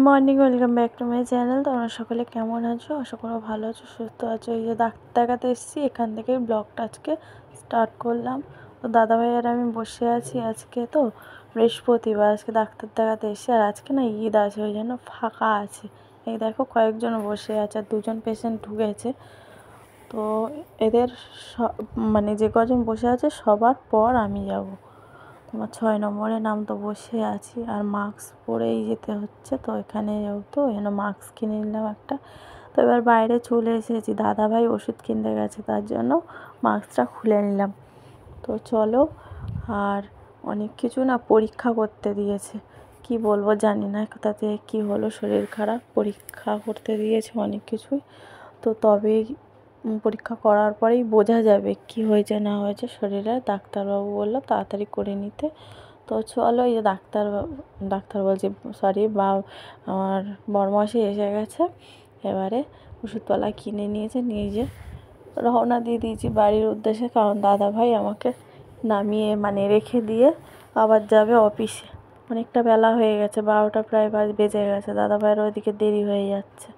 Morning, welcome back to my channel. তোমরা সকলে কেমন আছো? আশা করো ভালো আছো, সুস্থ আছো। এই যে ডাক্তার দেখাতে এসেছি, এখান থেকে ব্লগটা আজকে স্টার্ট করলাম। তো দাদাভাই আর আমি বসে আছি। আজকে তো বৃহস্পতিবার, আজকে ডাক্তার দেখাতে এসেছি। আর আজকে না ঈদ আছে, ওই জন্য ফাঁকা আছে। এই দেখো কয়েকজন বসে আছে আর দুজন পেশেন্ট ঢুকেছে। তো এদের মানে যে কজন বসে আছে সবার পর আমি যাব। তোমার 6 নম্বরে নাম তো বসে আছি, আর মাস্ক পরেই যেতে হচ্ছে। তো এখানে যেহেতু এখানে মাস্ক কিনে নিলাম একটা। তো এবার বাইরে চলে এসেছি, দাদাভাই ওষুধ কিনতে গেছে, তার জন্য মাস্কটা খুলে নিলাম। তো চলো। আর অনেক কিছু না পরীক্ষা করতে দিয়েছে, কি বলবো জানি না কোথা থেকে কী হলো, শরীর খারাপ, পরীক্ষা করতে দিয়েছে অনেক কিছুই। তো তবেই পরীক্ষা করার পরেই বোঝা যাবে কি হয়েছে না হয়েছে শরীরে। ডাক্তারবাবু বললো তাড়াতাড়ি করে নিতে। তো চলো, এই যে ডাক্তার বলছি, সরি, আমার বড়মাসি এসে গেছে। এবারে ওষুধপালা কিনে নিয়েছে, নিয়ে যে রওনা দিয়ে দিয়েছি বাড়ির উদ্দেশ্যে। কারণ দাদাভাই আমাকে নামিয়ে মানে রেখে দিয়ে আবার যাবে অফিসে। অনেকটা বেলা হয়ে গেছে, 12টা প্রায় বেজে গেছে। দাদাভাইয়ের ওইদিকে দেরি হয়ে যাচ্ছে,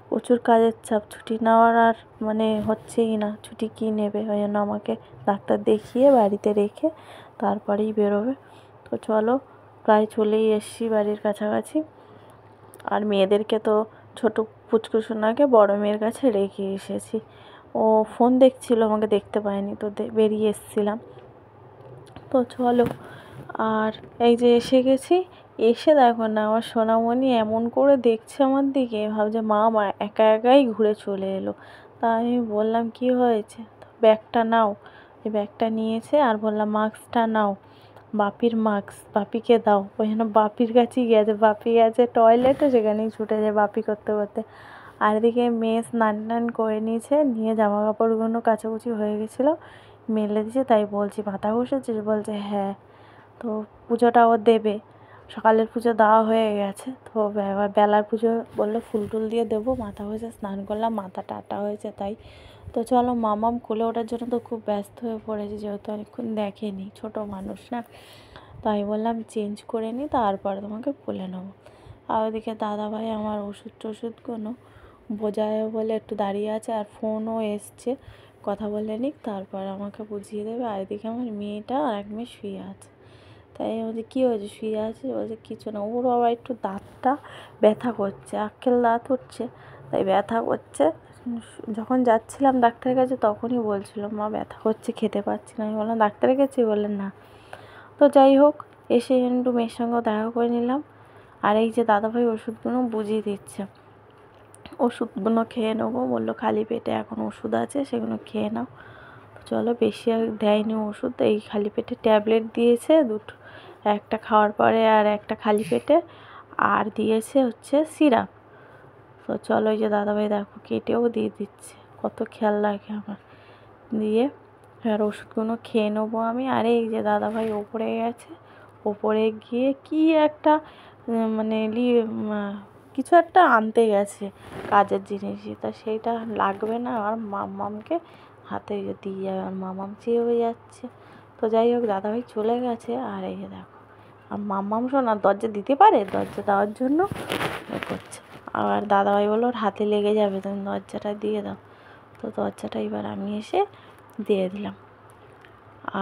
প্রচুর কাজের চাপ, ছুটি নেওয়ার আর মানে হচ্ছেই না। ছুটি কী নেবে, ওই জন্য আমাকে ডাক্তার দেখিয়ে বাড়িতে রেখে তারপরেই বেরোবে। তো চলো, প্রায় চলেই এসেছি বাড়ির কাছাকাছি। আর মেয়েদেরকে তো ছোটো পুচকুসোনাকে বড় মেয়ের কাছে রেখে এসেছি। ও ফোন দেখছিল, আমাকে দেখতে পায়নি, তো বেরিয়ে এসেছিলাম। তো চলো। আর এই যে এসে গেছি, এসে দেখো না আমার সোনামণি এমন করে দেখছে আমার দিকে, ভাবছে মা একা একাই ঘুরে চলে এলো। তা আমি বললাম কি হয়েছে, ব্যাগটা নাও। এই ব্যাগটা নিয়েছে, আর বললাম মাস্কটা নাও, বাপির মাস্ক, বাপিকে দাও। ওই জন্য বাপির কাছেই গেছে, বাপি গেছে টয়লেটে, সেখানেই ছুটে যায় বাপি করতে করতে। আর এদিকে মেয়ে স্নান টান করে নিয়েছে, নিয়ে জামা কাপড়গুলো কাচাকুচি হয়ে গেছিলো, মেলে দিয়েছে। তাই বলছি মাথা ঘষেছিস, বলছে হ্যাঁ। তো পুজোটা ও দেবে, সকালের পুজো দেওয়া হয়ে গেছে। তো এবার বেলার পুজো বললো ফুল টুল দিয়ে দেবো। মাথা ঘষে স্নান করলাম, মাথাটা আটা হয়েছে তাই। তো চলো, মামাম কোলে ওঠার জন্য তো খুব ব্যস্ত হয়ে পড়েছে, যেহেতু অনেকক্ষণ দেখেনি, ছোটো মানুষ না। তাই বললাম চেঞ্জ করে নিই, তারপরে তোমাকে কোলে নেবো। আর ওদিকে দাদাভাই আমার ওষুধগুলো বোঝায় বলে একটু দাঁড়িয়ে আছে, আর ফোনও এসছে, কথা বলে নিক, তারপর আমাকে বুঝিয়ে দেবে। আর এদিকে আমার মেয়েটা আর এক মেয়ে শুয়ে আছে। তাই বলছে কী হয়েছে, শুয়ে আছে? বলছে কিছু না, ওর আবার একটু দাঁতটা ব্যথা করছে, আক্কেল দাঁত উঠছে, তাই ব্যথা করছে। যখন যাচ্ছিলাম ডাক্তারের কাছে তখনই বলছিল মা ব্যথা করছে, খেতে পাচ্ছি না। আমি বললাম ডাক্তারের কাছে, বললেন না। তো যাই হোক, এসে একটু মেয়ের সঙ্গেও দেখা করে নিলাম। আর এই যে দাদাভাই ওষুধগুলো বুঝিয়ে দিচ্ছে, ওষুধগুলো খেয়ে নেবো বললো, খালি পেটে এখন ওষুধ আছে, সেগুলো খেয়ে নাও। চলো, বেশি আর দেয়নি ওষুধ, এই খালি পেটে ট্যাবলেট দিয়েছে দুটো, একটা খাওয়ার পরে আর একটা খালি পেটে, আর দিয়েছে হচ্ছে সিরাপ। তো চলো, এই যে দাদাভাই দেখো কেটেও দিয়ে দিচ্ছে, কত খেয়াল রাখে আমার। দিয়ে আর ওষুধগুলো খেয়ে নেবো আমি। আর এই যে দাদাভাই ওপরে গেছে, ওপরে গিয়ে কি একটা মানে কিছু একটা আনতে গেছে, কাজের জিনিসই, তা সেইটা লাগবে না আর মামামকে হাতে দিয়ে যাবে, আর মামাম চেয়েও যাচ্ছে। তো যাই হোক, দাদাভাই চলে গেছে। আর এই যে দেখো, আর মামাম শোনা দরজা দিতে পারে, দরজা দেওয়ার জন্য করছে। আর দাদাভাই বললো ওর হাতে লেগে যাবে, তুমি দরজাটা দিয়ে দাও। তো দরজাটা এবার আমি এসে দিয়ে দিলাম।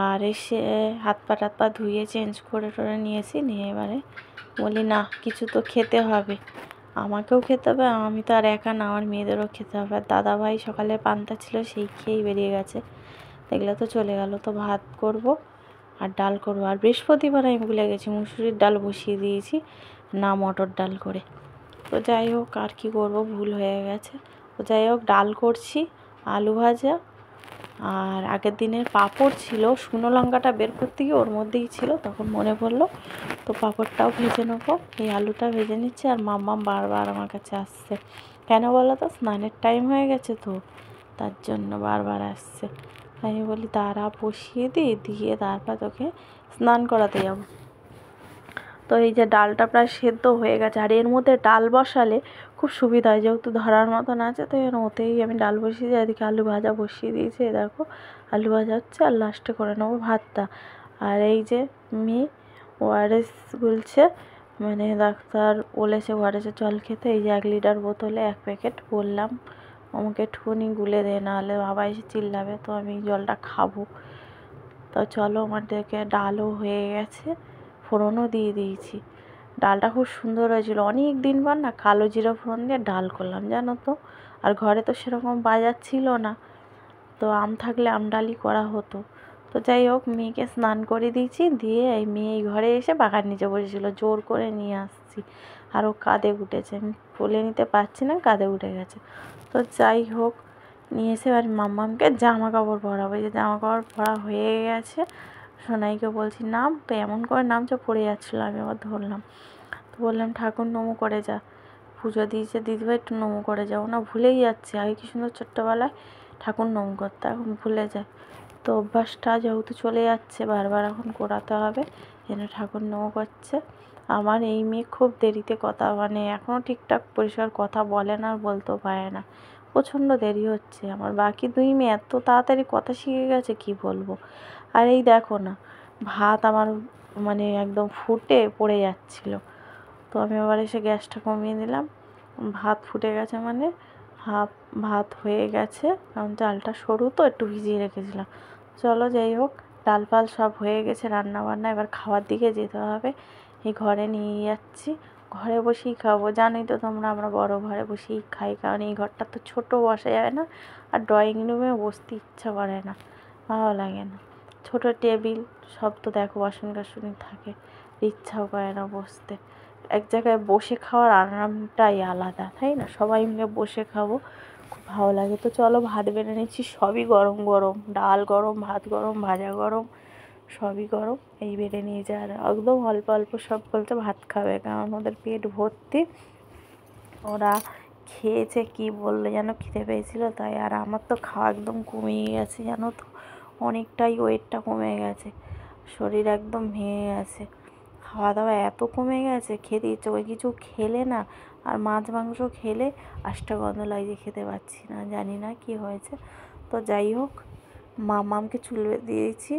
আর এসে হাত পা ধুয়ে চেঞ্জ করে টোরে নিয়েছি, নিয়ে এবারে বলি না কিছু তো খেতে হবে, আমাকেও খেতে হবে, আমি তো আর একা না, আমার মেয়েদেরও খেতে হবে। আর দাদাভাই সকালে পান্তা ছিল, সেই খেয়েই বেরিয়ে গেছে, দেখলে তো চলে গেল। তো ভাত করব আর ডাল করব। আর বৃহস্পতিবার আমি ভুলে গেছি, মুসুরির ডাল বসিয়ে দিয়েছি, না মটর ডাল করে। তো যাই হোক, আর কি করব, ভুল হয়ে গেছে। তো যাই হোক, ডাল করছি, আলু ভাজা, আর আগের দিনের পাঁপড় ছিল, শুকনো লঙ্কাটা বের করতে গিয়ে ওর মধ্যেই ছিল, তখন মনে পড়লো, তো পাঁপড়টাও ভেজে নেবো। এই আলুটা ভেজে নিচ্ছে। আর মাম্মাম বারবার আমার কাছে আসছে, কেন বলো তো, স্নানের টাইম হয়ে গেছে তো, তার জন্য বারবার আসছে। আমি বলি দাঁড়া, বসিয়ে দিয়ে তারপর তোকে স্নান করাতে যাবো। তো এই যে ডালটা প্রায় সেদ্ধ হয়ে গেছে, আর এর মধ্যে ডাল বসালে খুব সুবিধা হয়, যেহেতু ধরার মতন আছে, তো এর ওতেই আমি ডাল বসিয়ে দিই। এদিকে আলু ভাজা বসিয়ে দিয়েছি, দেখো আলু ভাজা হচ্ছে, আর লাস্টে করে নেবো ভাতটা। আর এই যে মেয়ে ওআরএস গুলছে, মানে ডাক্তার বলেছে ঘরে এসে জল খেতে। এই যে 1 লিটার বোতলে 1 প্যাকেট বললাম আমাকে একটুখানি গুলে দে, নাহলে বাবা এসে চিল্লাবে। তো আমি জলটা খাবো। তো চলো, আমার দিকে ডালও হয়ে গেছে, ফোড়নও দিয়ে দিয়েছি। ডালটা খুব সুন্দর হয়েছিল। অনেক দিন পর না কালো জিরা ফোড়ন দিয়ে ডাল করলাম, জানো তো। আর ঘরে তো সেরকম বাজার ছিল না, তো আম থাকলে আম ডালই করা হতো। তো যাই হোক, মেয়েকে স্নান করে দিয়েছি, দিয়ে এই মেয়ে এই ঘরে এসে বাগান নিচে বসেছিল, জোর করে নিয়ে আসছি। আর ও কাঁধে উঠেছে, আমি কোলে নিতে পারছি না, কাঁধে উঠে গেছে। তো যাই হোক, নিয়ে এসে এবার মাম্মামকে জামা কাপড় পরাবো। এই যে জামা কাপড় পরা হয়ে গেছে। সোনাইকে বলছি নাম, তো এমন করে নামছে, পড়ে যাচ্ছিলো, আমি আবার ধরলাম। তো বললাম ঠাকুর নমো করে যা, পুজো দিয়েছে দিদিভাই, একটু নমো করে যাও। না ভুলেই যাচ্ছে, আগে কি সুন্দর ছোট্টোবেলায় ঠাকুর নমো করতে, এখন ভুলে যায়। তো অভ্যাসটা যেহেতু চলে যাচ্ছে, বারবার এখন করাতে হবে, যেন ঠাকুর নমো করছে। আমার এই মেয়ে খুব দেরিতে কথা, মানে এখনও ঠিকঠাক পরিষ্কার কথা বলে না, আর বলতেও পারে না, প্রচণ্ড দেরি হচ্ছে। আমার বাকি 2 মেয়ে এত তাড়াতাড়ি কথা শিখে গেছে কি বলবো। আর এই দেখো না, ভাত আমার মানে একদম ফুটে পড়ে যাচ্ছিলো। তো আমি আবার এসে গ্যাসটা কমিয়ে দিলাম। ভাত ফুটে গেছে, মানে হাফ ভাত হয়ে গেছে, কারণ চালটা সরু তো, একটু ভিজিয়ে রেখেছিলাম। চলো যাই হোক, ডাল ফাল সব হয়ে গেছে, রান্না বান্না, এবার খাওয়ার দিকে যেতে হবে। এই ঘরে নিয়ে যাচ্ছি, ঘরে বসেই খাবো। জানোই তো তোমরা, আমরা বড় ঘরে বসেই খাই, কারণ এই ঘরটা তো ছোটো, বসা যাবে না। আর ড্রয়িং রুমে বসতে ইচ্ছা করে না, ভালো লাগে না। ছোটো টেবিল, সব তো দেখো বাসন টাসনই থাকে, ইচ্ছাও করে না বসতে। এক জায়গায় বসে খাওয়ার আরামটাই আলাদা, তাই না? সবাই মিলে বসে খাবো, খুব ভালো লাগে। তো চলো, ভাত বেড়ে নিচ্ছি, সবই গরম গরম, ডাল গরম, ভাত গরম, ভাজা গরম, সবই গরম। এই বেড়ে নিয়ে যায়, আর একদম অল্প অল্প সব বলতে ভাত খাবে, কারণ ওদের পেট ভর্তি, ওরা খেয়েছে, কি বললো যেন খিদে পেয়েছিলো তাই। আর আমার তো খাওয়া একদম কমেই গেছে, জানো তো, অনেকটাই ওয়েটটা কমে গেছে, শরীর একদম ভেঙে গেছে। খাওয়া দাওয়া এত কমে গেছে, খেতে ইচ্ছে করে, কিছু খেলে না, আর মাছ মাংস খেলে আষ্টাগন্ধ লাগছে, খেতে পাচ্ছি না, জানি না কি হয়েছে। তো যাই হোক, মামামকে চুল দিয়েছি,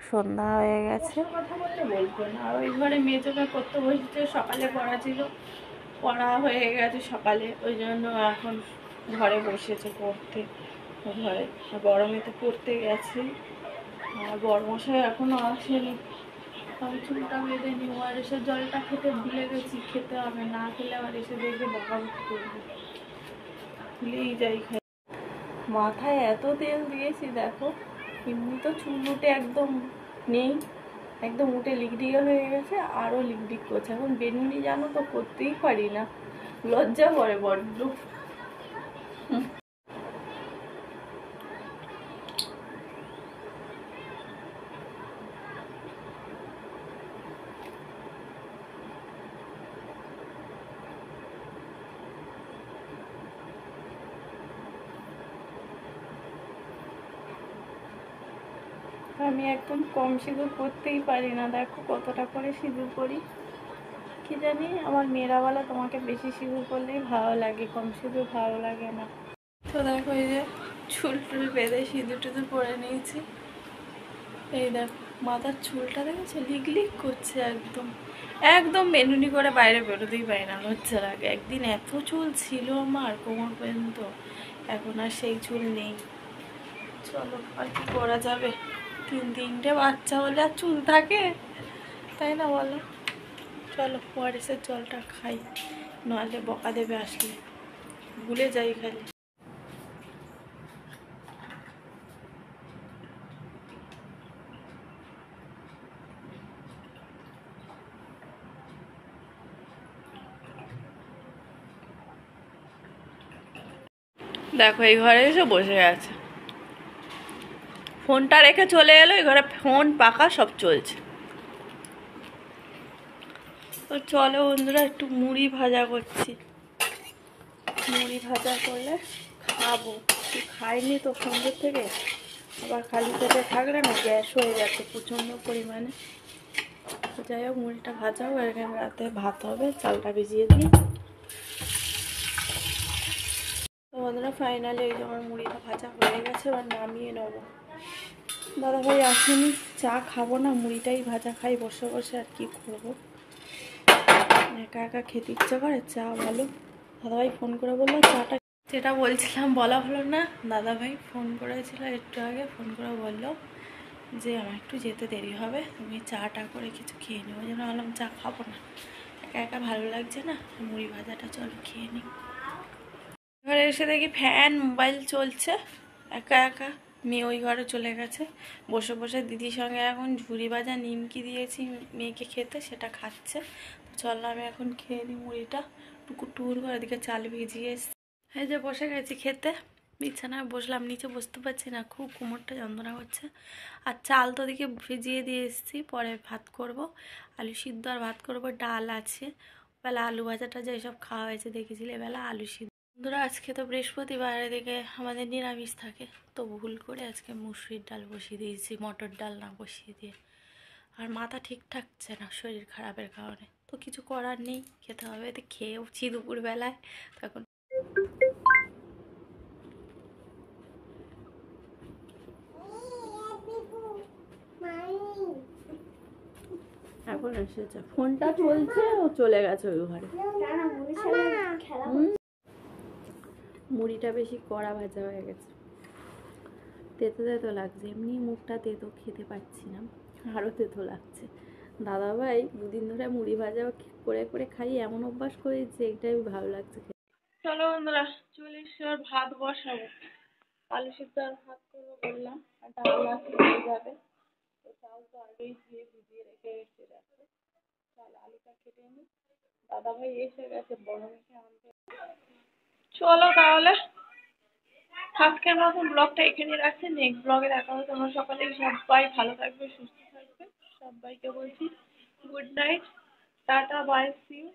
সন্ধ্যা হয়ে গেছে। কথা বলতে বলতো না, আর ওই ঘরে মেয়েটা করতে বসেছে, সকালে পড়া ছিল, পড়া হয়ে গেছে সকালে, ওই জন্য এখন ঘরে বসেছে পড়তে। ঘরে গরমে তো পড়তে গেছে, আর বড়মশাই এখনও আসেনি। আমি চুলটা বেঁধে নিই, আর এসে জলটা খেতে ভুলে গেছি, খেতে হবে, না খেলে আবার এসে দেখে বকাবকি করবে, ভুলেই যাই খাই। মাথায় এত তেল দিয়েছি দেখো, এমনি তো চুল উঠে একদম নেই, একদম উঠে লিকডিকে হয়ে গেছে, আরও লিকডিক করছে। এখন বেনুনি জানো তো করতেই পারি না, লজ্জা করে বড্ড। আমি একদম কম সিঁদুর করতেই পারি না, দেখো কতটা করে সিঁদুর করি। কি জানি, আমার মেয়েরা বলে তোমাকে বেশি সিঁদুর করলেই ভালো লাগে, কম সিঁদুর ভালো লাগে না। তো দেখো, এই যে চুল টুল বেঁধে সিঁদুর টুদুর পরে নিয়েছি। এই দেখো মাথার চুলটা দেখেছো, লিক লিক করছে একদম, একদম বেনুনি করে বাইরে বেরোতেই পারি না, লজ্জা লাগে। একদিন এত চুল ছিল আমার কোমর পর্যন্ত, এখন আর সেই চুল নেই। চলো, আর কি করা যাবে, 3টে বাচ্চা হলে আর চুল থাকে, তাই না বলো। চলো, ওআরএসের জলটা খাই, নাহলে বকা দেবে আসলে, ভুলে যাই খালি। দেখো, এই ঘরে এসে বসে আছে, ফোনটা রেখে চলে এলো, এই ঘরে ফোন পাখা সব চলছে। তো চলো বন্ধুরা, একটু মুড়ি ভাজা করছি, মুড়ি ভাজা করলে খাবো। খাইনি তো সন্ধ্যের থেকে, আবার খালি পেটে থাকলে না গ্যাস হয়ে যাচ্ছে প্রচণ্ড পরিমাণে। তো যাই হোক, মুড়িটা ভাজা হোক, এখানে রাতে ভাত হবে, চালটা ভিজিয়ে দিই। তো বন্ধুরা, ফাইনালি এই যে আমার মুড়িটা ভাজা হয়ে গেছে, এবার নামিয়ে নেবো। দাদাভাই আসেনি, চা খাবো না, মুড়িটাই ভাজা খাই বসে বসে, আর কি করবো। একা একা খেতে ইচ্ছা করে চা ভালো। দাদাভাই ফোন করে বললো চাটা, যেটা বলছিলাম বলা হলো না, দাদাভাই ফোন করেছিল একটু আগে, ফোন করে বললো যে আমার একটু যেতে দেরি হবে, তুমি চাটা করে কিছু খেয়ে নেবো। যেন বললাম চা খাবো না, একা একা ভালো লাগছে না, মুড়ি ভাজাটা চলো খেয়ে নিই। ঘরে এসে দেখি ফ্যান মোবাইল চলছে, একা একা। মেয়ে ওই ঘরে চলে গেছে, বসে বসে দিদির সঙ্গে এখন ঝুড়ি ভাজা নিমকি দিয়েছি মেয়েকে খেতে, সেটা খাচ্ছে। তো চলো আমি এখন খেয়ে নিই মুড়িটা, টুকুর টুকুর করে। এদিকে চাল ভিজিয়ে এসছি, এই যে বসে গেছি খেতে। বিছানায় বসলাম, নিচে বসতে পারছি না, খুব কোমরটা যন্ত্রণা করছে। আর চাল তো দিকে ভিজিয়ে দিয়ে এসেছি, পরে ভাত করব, আলু সিদ্ধ আর ভাত করব, ডাল আছে। বেলা আলু ভাজা টাজা এসব খাওয়া হয়েছে দেখেছিলে, এবেলা আলু সিদ্ধ। বন্ধুরা আজকে তো বৃহস্পতিবার, এদিকে আমাদের নিরামিষ থাকে, তো ভুল করে আজকে মুসুরির ডাল বসিয়ে দিয়েছি, মটর ডাল না বসিয়ে দিয়ে। আর মাথা ঠিক থাকছে না শরীর খারাপের কারণে, তো কিছু করার নেই, খেতে হবে। তো খেয়েওছি দুপুরবেলায়, তখন এখন এসেছে, ফোনটা চলছে, ও চলে গেছে ওই ঘরে। মুড়িটা বেশি কড়া ভাজা হয়ে গেছে, তেতো তেতো লাগছে, এমনি মুখটা তেতো, খেতে পাচ্ছি না, আরও তেতো লাগছে। দাদাভাই দুদিন ধরে মুড়ি ভাজা করে করে খাই এমন অভ্যাস করেছে, এটাই ভালো লাগছে খেতে। চলো বন্ধুরা, চলে এসে আর ভাত বসাবো, আলু সিদ্ধ আর ভাত করবো বললাম, আর ডাল আছে হয়ে যাবে। তো চাল তো আগেই ধুয়ে ভিজিয়ে রেখে এসে রাখবে, চাল আলুটা কেটে নিই। দাদাভাই এসে গেছে বড় মেয়েকে আনতে। চলো তাহলে আজকের মতন ব্লগটা এখানে রাখছি, নেক্সট ব্লগে দেখা হবে। তোমরা সকালেই সবাই ভালো থাকবে, সুস্থ থাকবে, সবাইকে বলছি good night, tata, bye, see you.